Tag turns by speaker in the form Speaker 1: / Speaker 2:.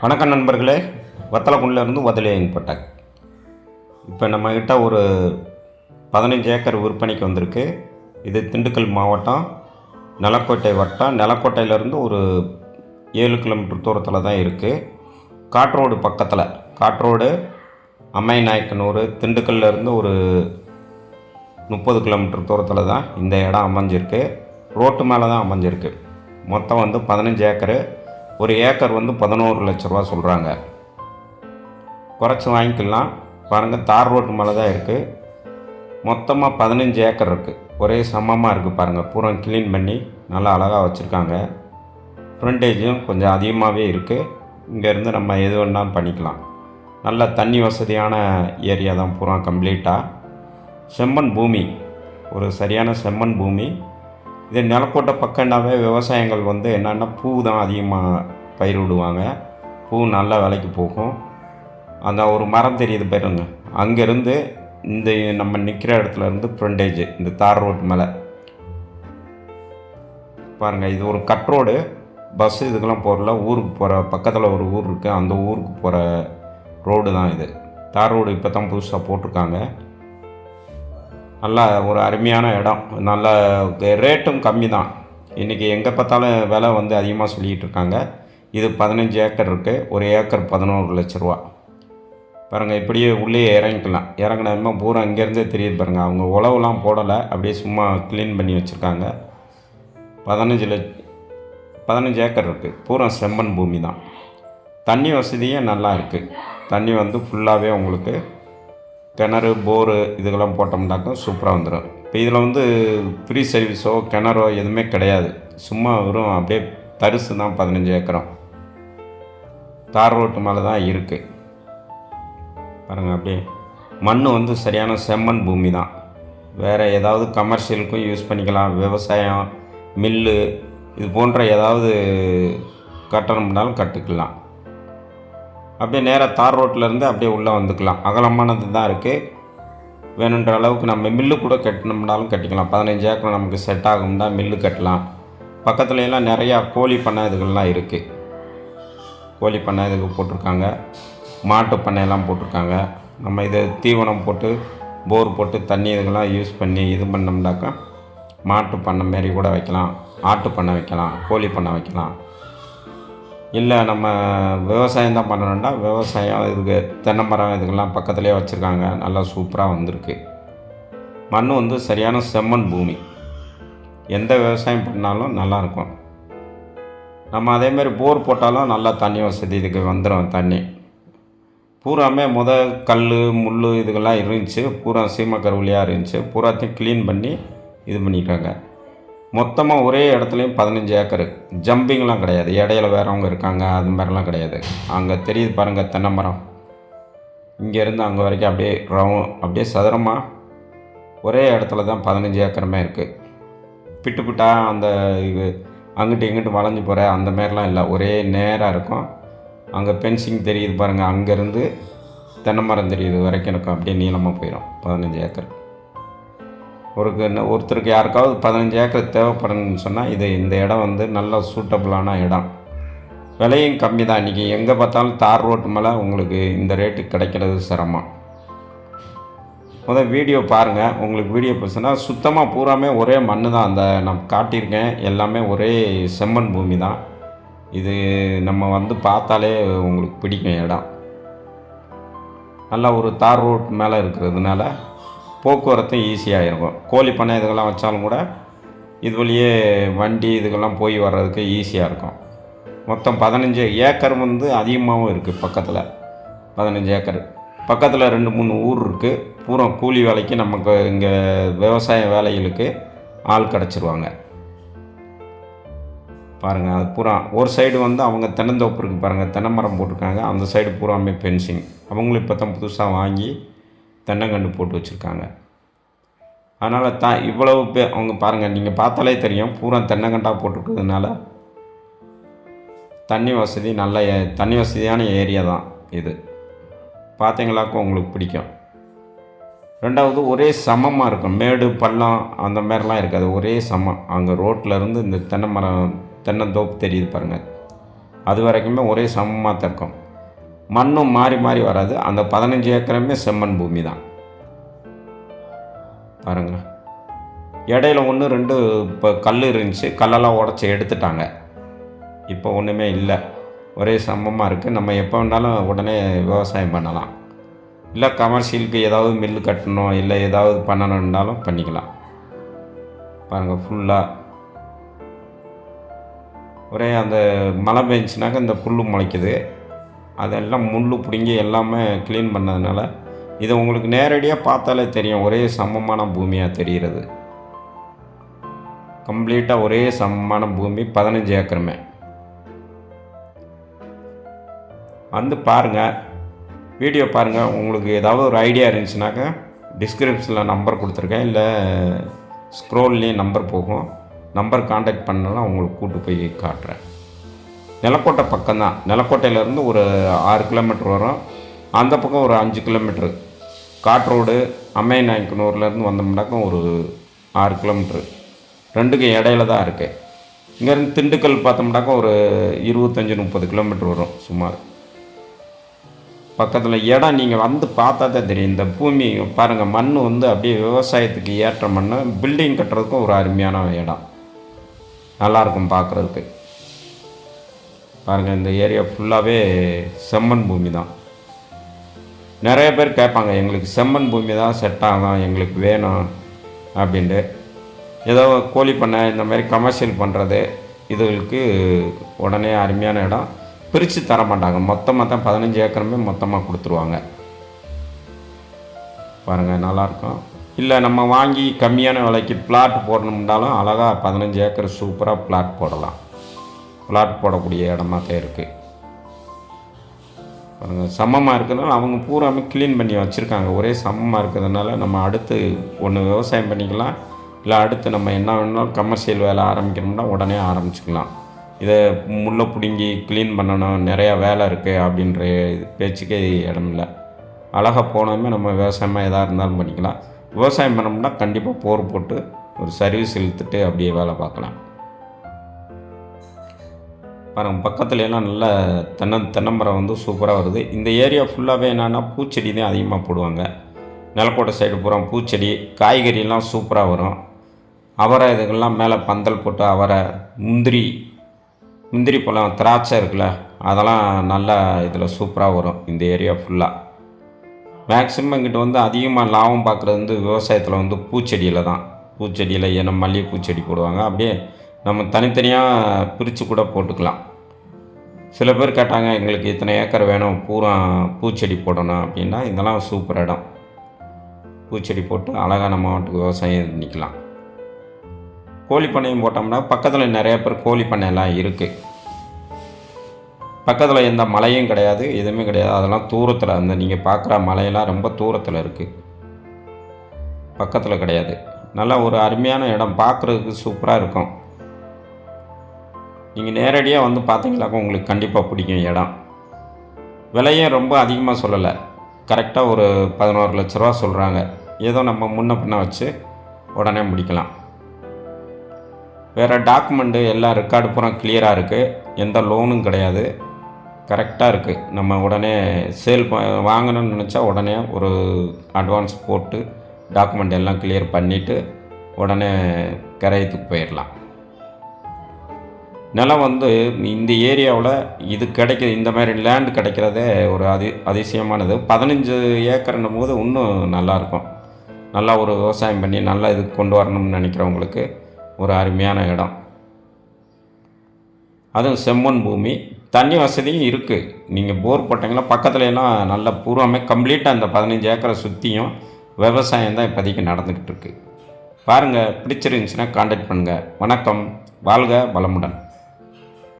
Speaker 1: வணக்கம் நண்பர்களே, வத்தலக்குண்டிலேருந்து வதலியன் பட்டாக். இப்போ நம்மக்கிட்ட ஒரு 15 ஏக்கர் விற்பனைக்கு வந்திருக்கு. இது திண்டுக்கல் மாவட்டம், நிலக்கோட்டை வட்டம். நிலக்கோட்டையிலேருந்து ஒரு 7 கிலோமீட்டர் தூரத்தில் தான் இருக்குது. காட்ரோடு பக்கத்தில், காட்ரோடு அம்மைநாயக்கனூர், திண்டுக்கல்லேருந்து ஒரு 30 கிலோமீட்டர் தூரத்தில் தான் இந்த இடம் அமைஞ்சிருக்கு. ரோட்டு மேலே தான் அமைஞ்சிருக்கு. மொத்தம் 15 ஏக்கரு. ஒரு ஏக்கர் 11 லட்ச ரூபா சொல்கிறாங்க. குறைச்சி வாங்கிக்கலாம். பாருங்கள், தார் ரோட்டு மேலே தான் இருக்குது. மொத்தமாக 15 ஏக்கர் இருக்குது. ஒரே சமமாக இருக்குது பாருங்கள். பூரா க்ளீன் பண்ணி நல்லா அழகாக வச்சுருக்காங்க. ஃப்ரண்டேஜும் கொஞ்சம் அதிகமாகவே இருக்குது. இங்கேருந்து நம்ம எது வேணாலும் பண்ணிக்கலாம். நல்ல தண்ணி வசதியான ஏரியா தான் பூரா கம்ப்ளீட்டாக. செம்மண் பூமி, ஒரு சரியான செம்மண் பூமி. இது நிலக்கோட்டை பக்கம்னாவே விவசாயங்கள் என்னென்னா பூ தான் அதிகமாக பயிரிடுவாங்க. பூ நல்ல விலைக்கு போகும். அந்த ஒரு மரம் தெரியுது பாருங்க, அங்கேருந்து இந்த நம்ம நிற்கிற இடத்துலேருந்து ஃப்ரண்டேஜ் இந்த தார் ரோட்டு மேலே பாருங்கள். இது ஒரு கட் ரோடு. பஸ்ஸு இதுக்கெல்லாம் போகல. ஊருக்கு போகிற பக்கத்தில் ஒரு ஊர் இருக்குது, அந்த ஊருக்கு போகிற ரோடு தான் இது. தார் ரோடு இப்போ தான் புதுசாக போட்டிருக்காங்க. நல்லா ஒரு அருமையான இடம். நல்ல ரேட்டும் கம்மி தான். இன்றைக்கி எங்கே பார்த்தாலும் விலை அதிகமாக சொல்லிகிட்டு இருக்காங்க. இது 15 ஏக்கர் இருக்குது. ஒரு ஏக்கர் 11 லட்ச ரூபா. பாருங்கள், இப்படியே உள்ளே இறங்கிக்கலாம். இறங்கினமா பூரா இங்கேருந்தே தெரியுது பாருங்கள். அவங்க உழவுலாம் போடலை, அப்படியே சும்மா க்ளீன் பண்ணி வச்சுருக்காங்க. 15 ஏக்கர் இருக்குது. பூரா செம்மண் பூமி தான். தண்ணி வசதியே நல்லா இருக்குது. தண்ணி ஃபுல்லாகவே உங்களுக்கு கிணறு, போரு இதுக்கெல்லாம் போட்டோம்னாக்கா சூப்பராக வந்துடும். இப்போ இதில் ஃப்ரீ சர்வீஸோ கிணறோ எதுவுமே கிடையாது. சும்மா வெறும் அப்படியே தரிசு தான். 15 ஏக்கரும் தார் ரோட்டு மேலே தான் இருக்குது. பாருங்கள், அப்படியே மண் சரியான செம்மண் பூமி தான். வேறு ஏதாவது கமர்ஷியலுக்கும் யூஸ் பண்ணிக்கலாம். விவசாயம், மில்லு இது போன்ற ஏதாவது கட்டணும்னாலும் கட்டுக்கலாம். அப்படியே நேராக தார் ரோட்டிலேருந்து அப்படியே உள்ளே வந்துக்கலாம். அகலமானது தான் இருக்குது. வேணுன்ற அளவுக்கு நம்ம மில்லு கூட கட்டணும்னாலும் கட்டிக்கலாம். 15 ஏக்கர் நமக்கு செட் ஆகும்னா மில்லு கட்டலாம். பக்கத்துலலாம் நிறையா கோழி பண்ணை இதுகள்லாம் இருக்குது. கோழி பண்ணை இதுக்கு போட்டிருக்காங்க. மாட்டு பண்ணையெல்லாம் போட்டிருக்காங்க. நம்ம இது தீவனம் போட்டு போர் போட்டு தண்ணி இதுக்கெல்லாம் யூஸ் பண்ணி இது பண்ணோம்னாக்கா மாட்டு பண்ணை மாரி கூட வைக்கலாம். ஆட்டு பண்ணை வைக்கலாம். கோழி பண்ணை வைக்கலாம். இல்லை நம்ம விவசாயம் தான் பண்ணணுன்னா விவசாயம், இதுக்கு தென்னை மரம் இதுக்கெல்லாம் பக்கத்துலேயே வச்சுருக்காங்க. நல்லா சூப்பராக வந்திருக்கு. மண் சரியான செம்மண் பூமி. எந்த விவசாயம் பண்ணாலும் நல்லாயிருக்கும். நம்ம அதேமாரி போர் போட்டாலும் நல்லா தண்ணி வசதி இதுக்கு வந்துடும். தண்ணி பூராமே கல் முள் இதுக்கெல்லாம் இருந்துச்சு. பூரா சீமக்கருவிலியாக இருந்துச்சு. பூராத்தையும் க்ளீன் பண்ணி இது பண்ணிட்டாங்க. மொத்தமாக ஒரே இடத்துலையும் 15 ஏக்கரு. ஜம்பிங்லாம் கிடையாது. இடையில வேறவங்க இருக்காங்க, அது மாதிரிலாம் கிடையாது. அங்கே தெரியுது பாருங்கள் தென்னை மரம். இங்கேருந்து அங்கே வரைக்கும் அப்படியே சதுரமாக ஒரே இடத்துல தான் 15 ஏக்கருமே இருக்குது. பிட்டு பிட்டாக அந்த இது அங்கிட்டு இங்கிட்டு வளைஞ்சு போகிற அந்த மாரிலாம் இல்லை. ஒரே நேராக இருக்கும். அங்கே பென்சிங் தெரியுது பாருங்கள், அங்கேருந்து தென்னை மரம் தெரியுது வரைக்கும் இருக்கும். அப்படியே நீளமாக போயிடும். 15 ஏக்கர். ஒருத்தருக்கு யாருக்காவது 15 ஏக்கர் தேவைப்படுன்னு சொன்னால் இந்த இடம் நல்ல சூட்டபுளான இடம். விலையும் கம்மி தான். இன்றைக்கி எங்கே பார்த்தாலும் தார் ரோட்டு மேலே உங்களுக்கு இந்த ரேட்டுக்கு கிடைக்கிறது சிரமம். வீடியோ பாருங்கள். உங்களுக்கு வீடியோ பேசுனா சுத்தமாக பூராமே ஒரே மண் தான். அந்த நான் காட்டியிருக்கேன் எல்லாமே ஒரே செம்மண் பூமி தான். இது நம்ம பார்த்தாலே உங்களுக்கு பிடிக்கும் இடம். நல்லா ஒரு தார் ரோட் மேலே இருக்கிறதுனால போக்குவரத்தும் ஈஸியாக இருக்கும். கோழி பண்ணை இதுக்கெல்லாம் வச்சாலும் கூட இது வழியே வண்டி இதுக்கெல்லாம் போய் வர்றதுக்கு ஈஸியாக இருக்கும். மொத்தம் 15 ஏக்கர் அதிகமாகவும் இருக்குது. பக்கத்தில் 15 ஏக்கர். பக்கத்தில் 2-3 ஊர் இருக்குது. பூரா கூலி வேலைக்கு நமக்கு இங்கே விவசாய வேலைகளுக்கு ஆள் கிடச்சிருவாங்க. பாருங்கள், அது பூரா ஒரு சைடு அவங்க தென்னந்தோப்பு இருக்குது பாருங்கள். தென்னை மரம் போட்டிருக்காங்க. அந்த சைடு பூராமே பென்சிங். அவங்களும் இப்போ தான் புதுசாக வாங்கி தென்னங்கன்று போட்டு வச்சுருக்காங்க. அதனால் இவ்வளவு அவங்க பாருங்கள், நீங்கள் பார்த்தாலே தெரியும். பூரா தென்னங்கண்டாக போட்டிருக்கிறதுனால தண்ணி வசதியான ஏரியா தான் இது. பார்த்தீங்களாக்கும் உங்களுக்கு பிடிக்கும். ரெண்டாவது ஒரே சமமாக இருக்கும். மேடு பள்ளம் அந்த மாதிரிலாம் இருக்காது. ஒரே சமம். அங்கே ரோட்டில் இருந்து இந்த தென்னந்தோப்பு தெரியுது பாருங்கள். அது வரைக்குமே ஒரே சமமாக தான் இருக்கும். மண்ணும் மாறி மாறி வராது. அந்த 15 ஏக்கருமே செம்மண் பூமி தான். பாருங்கள், இடையில 1, 2 இப்போ கல் இருந்துச்சு, கல்லெல்லாம் உடச்சி எடுத்துட்டாங்க. இப்போ ஒன்றுமே இல்லை, ஒரே சமமாக இருக்குது. நம்ம எப்போ வேணாலும் உடனே விவசாயம் பண்ணலாம். இல்லை கமர்ஷியலுக்கு ஏதாவது மில்லு கட்டணும், இல்லை ஏதாவது பண்ணணுன்னாலும் பண்ணிக்கலாம். பாருங்கள், ஃபுல்லாக ஒரே அந்த மழை பெஞ்சுனாக்க இந்த புல் முளைக்குது. அதெல்லாம் முள் பிடுங்கி எல்லாமே க்ளீன் பண்ணதுனால இது உங்களுக்கு நேரடியாக பார்த்தாலே தெரியும், ஒரே சமமான பூமியாக தெரிகிறது. கம்ப்ளீட்டாக ஒரே சமமான பூமி, 15 ஏக்கருமே. வந்து பாருங்கள், வீடியோ பாருங்கள். உங்களுக்கு ஏதாவது ஒரு ஐடியா இருந்துச்சுனாக்கா டிஸ்கிரிப்ஷனில் நம்பர் கொடுத்துருக்கேன், இல்லை ஸ்க்ரோல்லேயும் நம்பர் போகும். நம்பர் காண்டாக்ட் பண்ணலாம், உங்களுக்கு கூட்டு போய் காட்டுறேன். நிலக்கோட்டை பக்கம்தான். நிலக்கோட்டையிலேருந்து ஒரு 6 கிலோமீட்டர் வரும். அந்த பக்கம் ஒரு 5 கிலோமீட்ரு. காட்ரோடு அம்மைநாயக்கனூர்லேருந்து வந்தோம்னாக்கா ஒரு 6 கிலோமீட்ரு. ரெண்டுக்கும் இடையில தான் இருக்குது. இங்கேருந்து திண்டுக்கல் பார்த்தோம்னாக்கா ஒரு 25-30 கிலோமீட்டர் வரும் சுமார். பக்கத்தில் இடம் நீங்கள் வந்து பார்த்தா தான் தெரியும். இந்த பூமி பாருங்கள், மண் வந்து அப்படியே விவசாயத்துக்கு ஏற்ற மண். பில்டிங் கட்டுறதுக்கும் ஒரு அருமையான இடம், நல்லாயிருக்கும் பார்க்குறதுக்கு. பாருங்கள், இந்த ஏரியா ஃபுல்லாகவே செம்மண் பூமி தான். நிறைய பேர் கேட்பாங்க, எங்களுக்கு செம்மண் பூமி தான் செட் ஆகும், எங்களுக்கு வேணும் அப்படின்ட்டு. ஏதோ கோழி பண்ணை இந்த மாதிரி கமர்ஷியல் பண்ணுறது இதுகளுக்கு உடனே அருமையான இடம். பிரித்து தர மாட்டாங்க, மொத்தமாக தான் 15 ஏக்கருமே மொத்தமாக கொடுத்துருவாங்க. பாருங்கள், நல்லாயிருக்கும். இல்லை நம்ம வாங்கி கம்மியான விலைக்கு பிளாட் போடணும்னாலும் அழகாக 15 ஏக்கர் சூப்பராக பிளாட் போடலாம். பிளாட் போடக்கூடிய இடமா தான் இருக்குது. பாருங்கள், சமமாக இருக்கிறதுனால அவங்க பூராமே க்ளீன் பண்ணி வச்சுருக்காங்க. ஒரே சமமாக இருக்கிறதுனால நம்ம அடுத்து ஒன்று விவசாயம் பண்ணிக்கலாம், இல்லை அடுத்து நம்ம என்ன வேணாலும் கமர்ஷியல் வேலை ஆரம்பிக்கணும்னா உடனே ஆரம்பிச்சுக்கலாம். இதை முள்ளை பிடுங்கி க்ளீன் பண்ணணும், நிறையா வேலை இருக்குது அப்படின்ற பேச்சுக்கே இடம் இல்லை. அழகாக போனோமே நம்ம விவசாயமாக எதாக இருந்தாலும் பண்ணிக்கலாம். விவசாயம் பண்ணோம்னா கண்டிப்பாக போர் போட்டு ஒரு சர்வீஸ் இழுத்துட்டு அப்படியே வேலை பார்க்கலாம். பாருங்கள், பக்கத்துலலாம் நல்ல தென்னமரம் வந்து சூப்பராக வருது. இந்த ஏரியா ஃபுல்லாகவே என்னென்னா பூச்செடி தான் அதிகமாக போடுவாங்க. நிலக்கோட்டை சைடு பூரா பூச்செடி, காய்கறியெல்லாம் சூப்பராக வரும். அவரை இதுக்கெல்லாம் மேலே பந்தல் போட்டு அவரை, முந்திரி பழம், திராட்சை இருக்குல்ல, அதெல்லாம் நல்லா இதில் சூப்பராக வரும். இந்த ஏரியா ஃபுல்லாக மேக்ஸிமம் இங்கிட்ட வந்து அதிகமாக லாபம் பார்க்குறது வந்து விவசாயத்தில் வந்து பூச்செடியில் தான். பூச்செடியில் ஏன்னா மல்லிகைப்பூ செடி போடுவாங்க. அப்படியே நம்ம தனித்தனியாக பிரித்து கூட போட்டுக்கலாம். சில பேர் கேட்டாங்க, எங்களுக்கு இத்தனை ஏக்கர் வேணும், பூரா பூச்செடி போடணும் அப்படின்னா, இதெல்லாம் சூப்பர் இடம். பூச்செடி போட்டு அழகாக நம்ம வீட்டுக்கு விவசாயம் பண்ணிக்கலாம். கோழி பண்ணையும் போட்டோம்னா பக்கத்தில் நிறைய பேர் கோழி பண்ணையெல்லாம் இருக்குது. பக்கத்தில் எந்த மலையும் கிடையாது, எதுவுமே கிடையாது. அதெல்லாம் தூரத்தில், அந்த நீங்கள் பார்க்குற மலையெல்லாம் ரொம்ப தூரத்தில் இருக்குது, பக்கத்தில் கிடையாது. நல்லா ஒரு அருமையான இடம், பார்க்குறதுக்கு சூப்பராக இருக்கும். நீங்கள் நேரடியாக வந்து பார்த்தீங்களாக்கா உங்களுக்கு கண்டிப்பாக பிடிக்கும் இடம். விலையும் ரொம்ப அதிகமாக சொல்லலை, கரெக்டாக ஒரு 11 லட்ச ரூபா சொல்கிறாங்க. ஏதோ நம்ம முன்ன பின்ன வச்சு உடனே முடிக்கலாம். வேறு டாக்குமெண்ட்டு எல்லாம் ரெக்கார்டு பூரா கிளியராக இருக்குது, எந்த லோனும் கிடையாது, கரெக்டாக இருக்குது. நம்ம உடனே சேல் வாங்கணும்னு நினச்சா உடனே ஒரு அட்வான்ஸ் போட்டு டாக்குமெண்ட் எல்லாம் கிளியர் பண்ணிவிட்டு உடனே கிரயத்துக்கு போயிடலாம். நிலம் வந்து இந்த ஏரியாவில் இது கிடைக்கிது, இந்த மாதிரி லேண்டு கிடைக்கிறதே ஒரு அதிசயமானது. 15 ஏக்கர்னும் போது இன்னும் நல்லாயிருக்கும். நல்லா ஒரு விவசாயம் பண்ணி நல்லா இது கொண்டு வரணும்னு நினைக்கிறவங்களுக்கு ஒரு அருமையான இடம். அதுவும் செம்மண் பூமி, தண்ணி வசதியும் இருக்குது. நீங்கள் போர் போட்டிங்கன்னா பக்கத்துல எல்லாம் நல்ல பூர்வமே கம்ப்ளீட்டாக அந்த 15 ஏக்கரை சுற்றியும் விவசாயம் தான் இப்போதைக்கு நடந்துக்கிட்டு இருக்குது. பாருங்கள், பிடிச்சிருந்துச்சுன்னா கான்டாக்ட் பண்ணுங்கள். வணக்கம், வாழ்க வளமுடன்.